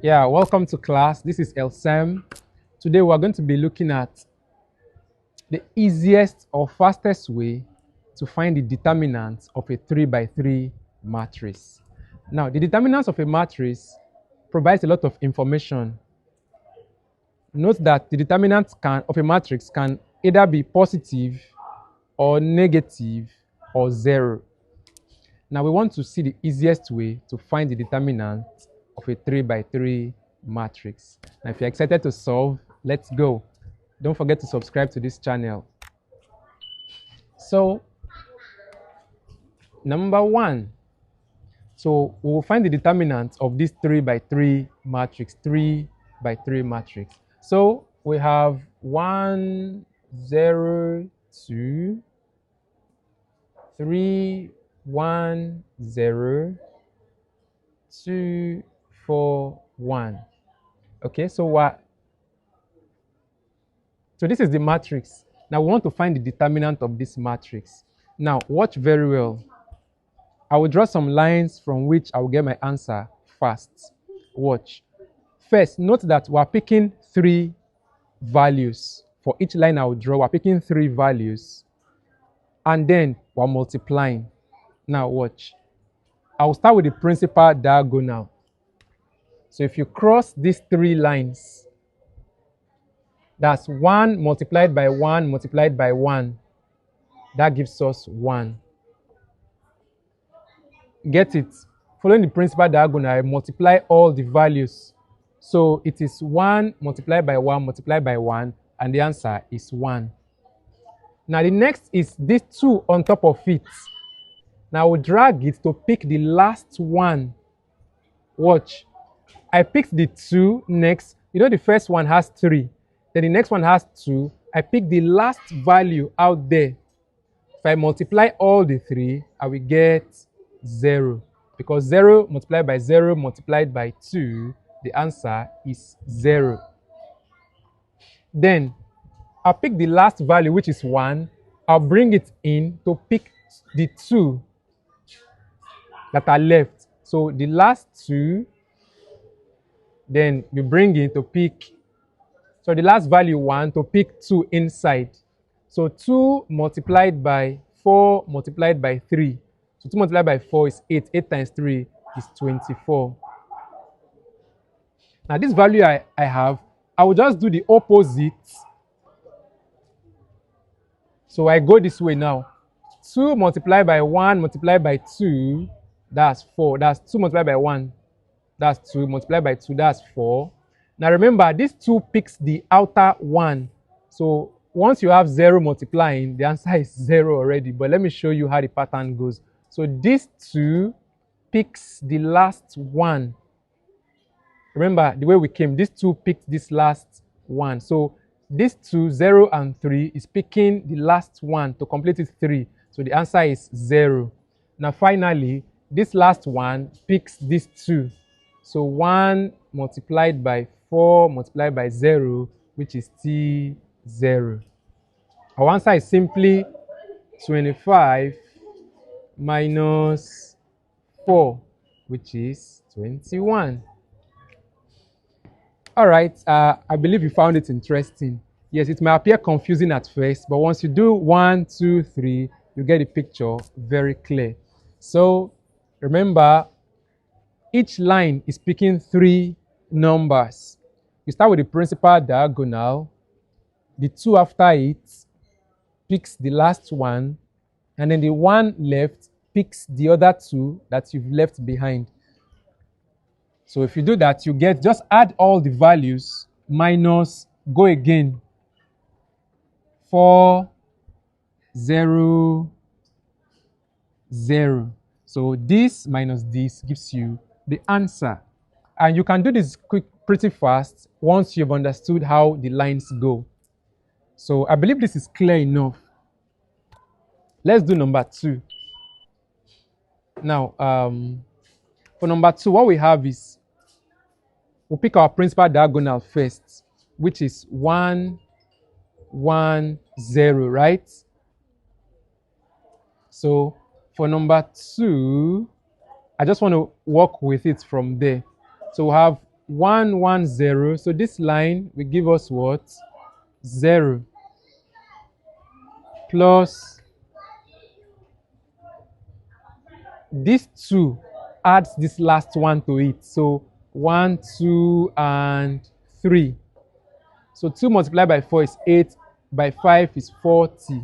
Yeah, welcome to class. This is Earl Samm. Today we're going to be looking at the easiest or fastest way to find the determinants of a 3 by 3 matrix. Now, the determinants of a matrix provides a lot of information. Note that the determinant of a matrix can either be positive or negative or zero. Now we want to see the easiest way to find the determinant of a 3 by 3 matrix. Now if you're excited to solve, let's go. Don't forget to subscribe to this channel. So, number one. So we'll find the determinant of this 3 by 3 matrix, 3 by 3 matrix. So we have 1, 0, 2, 3, 1, 0, 2, 4, 1. Okay, so this is the matrix. Now we want to find the determinant of this matrix. Now watch very well. I will draw some lines from which I will get my answer fast. Watch. First, note that we're picking 3 values. For each line I will draw, we're picking 3 values. And then we're multiplying. Now watch. I'll start with the principal diagonal. So if you cross these 3 lines, that's 1 multiplied by 1 multiplied by 1. That gives us 1. Get it? Following the principal diagonal, I multiply all the values. So it is 1 multiplied by 1 multiplied by 1, and the answer is 1. Now the next is this 2 on top of it. Now I will drag it to pick the last one. Watch. I picked the 2 next. You know the first one has 3. Then the next one has 2. I pick the last value out there. If I multiply all the 3, I will get 0. Because 0 multiplied by 0 multiplied by 2, the answer is 0. Then I'll pick the last value, which is 1. I'll bring it in to pick the 2 that are left. So the last 2, then you bring in to pick, so the last value 1 to pick 2 inside. So 2 multiplied by 4 multiplied by 3. So 2 multiplied by 4 is 8. 8 times 3 is 24. Now this value I have, I will just do the opposite. So I go this way now. 2 multiplied by 1 multiplied by 2, that's 4. That's 2 multiplied by 1. That's 2 multiplied by 2, that's 4. Now remember, this 2 picks the outer 1. So once you have 0 multiplying, the answer is 0 already. But let me show you how the pattern goes. So this 2 picks the last 1. Remember the way we came, this 2 picked this last 1. So this 2, 0 and 3 is picking the last 1 to complete it 3. So the answer is 0. Now finally, this last 1 picks this 2. So 1 multiplied by 4 multiplied by 0, which is T0. Our answer is simply 25 minus 4, which is 21. All right, I believe you found it interesting. Yes, it may appear confusing at first, but once you do 1, 2, 3, you get the picture very clear. So remember, each line is picking 3 numbers. You start with the principal diagonal. The 2 after it picks the last one, and then the 1 left picks the other 2 that you've left behind. So if you do that, you get, just add all the values, minus, go again. 4, 0, 0. So this minus this gives you the answer. And you can do this pretty fast once you've understood how the lines go. So I believe this is clear enough. Let's do number 2. Now, for number 2, what we have is, we'll pick our principal diagonal first, which is 1, 1, 0, right? So for number 2, I just want to work with it from there. So we have 1, 1, 0. So this line will give us what? 0 plus this 2 adds this last one to it. So 1, 2, and 3. So 2 multiplied by 4 is 8, by 5 is 40.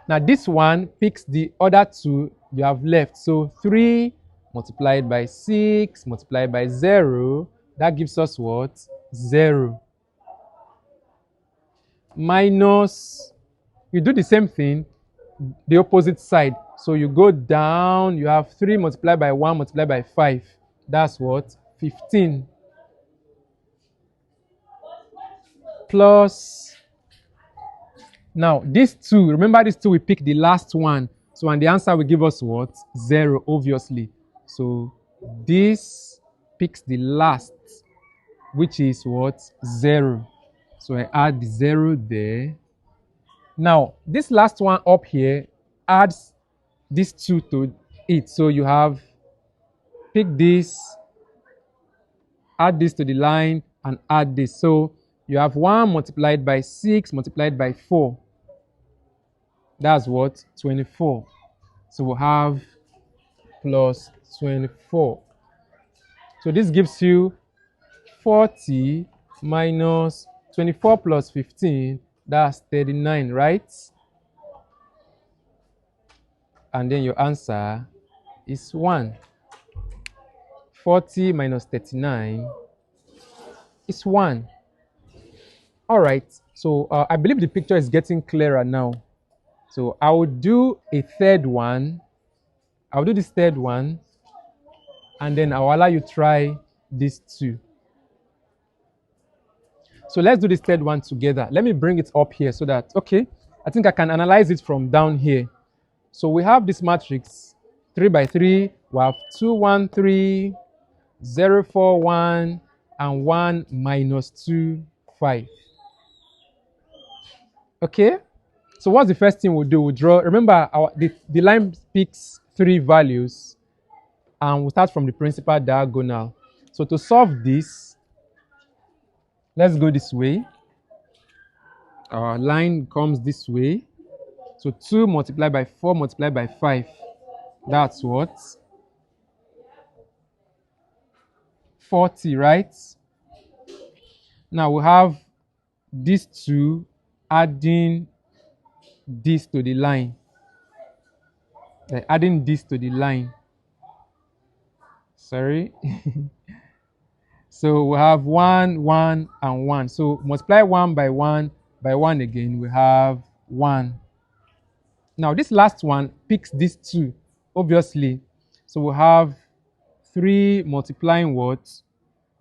Now this one picks the other 2 you have left. So 3 multiplied by 6 multiplied by 0, that gives us what? 0. Minus, you do the same thing, the opposite side. So you go down, you have 3 multiplied by 1 multiplied by 5. That's what? 15. Plus, now these 2, remember these 2, we pick the last one. So and the answer will give us what? 0, obviously. So this picks the last, which is what? 0. So I add the 0 there. Now, this last one up here adds this 2 to it. So you have, pick this, add this to the line, and add this. So you have 1 multiplied by 6 multiplied by 4. That's what? 24. So we'll have plus 24. So this gives you 40 minus 24 plus 15. That's 39, right? And then your answer is 1. 40 minus 39 is 1. All right. So I believe the picture is getting clearer now. So I will do a third one. I'll do this third one. And then I'll allow you to try these 2. So let's do this third one together. Let me bring it up here so that, okay, I think I can analyze it from down here. So we have this matrix 3 by 3. We have 2, 1, 3, 0, 4, 1, and 1 minus 2, 5. Okay? So what's the first thing we'll do? We'll draw. Remember, the line picks 3 values, and we'll start from the principal diagonal. So to solve this, let's go this way. Our line comes this way. So 2 multiplied by 4 multiplied by 5. That's what? 40, right? Now we have these 2 adding this to the line. Like adding this to the line. Sorry. So we have 1, 1, and 1. So multiply 1 by 1 again, we have 1. Now this last one picks these 2, obviously. So we have 3 multiplying what?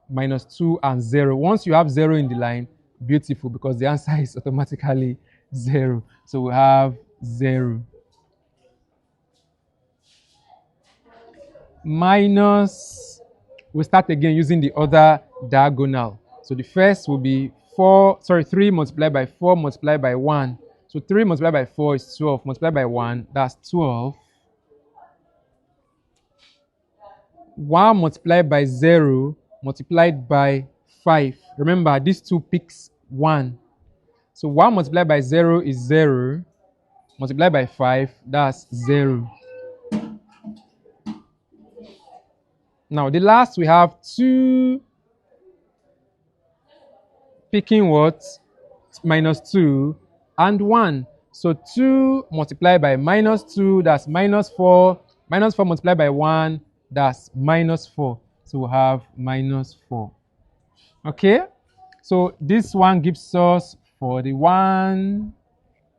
Minus 2 and 0. Once you have 0 in the line, beautiful, because the answer is automatically 0. So we have 0. Minus, we start again using the other diagonal. So the first will be 3 multiplied by 4 multiplied by 1. So 3 multiplied by 4 is 12. Multiplied by 1, that's 12. 1 multiplied by 0 multiplied by 5. Remember, these 2 picks 1. So 1 multiplied by 0 is 0. Multiplied by 5, that's 0. Now, the last, we have 2 picking what? Minus 2 and 1. So 2 multiplied by minus 2, that's minus 4. Minus 4 multiplied by 1, that's minus 4. So we have minus 4. Okay? So this one gives us 41.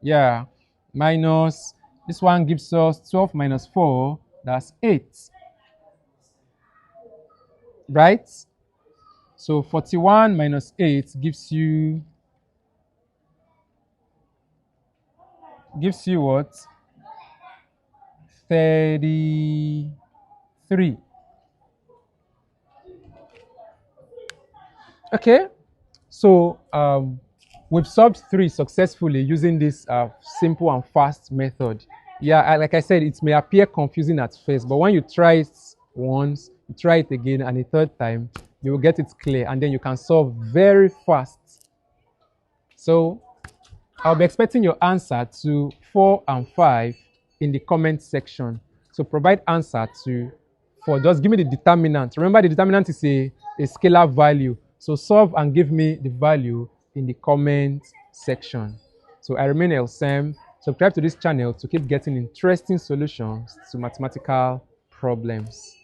Yeah. Minus, this one gives us 12 minus 4, that's 8. Right? So 41 minus 8 gives you what? 33. Okay, so we've solved 3 successfully using this simple and fast method. Yeah, like I said, it may appear confusing at first, but when you try it once, you try it again, and a third time, you will get it clear, and then you can solve very fast. So I'll be expecting your answer to 4 and 5 in the comment section. So provide answer to 4. Just give me the determinant. Remember, the determinant is a scalar value. So solve and give me the value in the comment section. So I remain Earl Samm. Subscribe to this channel to keep getting interesting solutions to mathematical problems.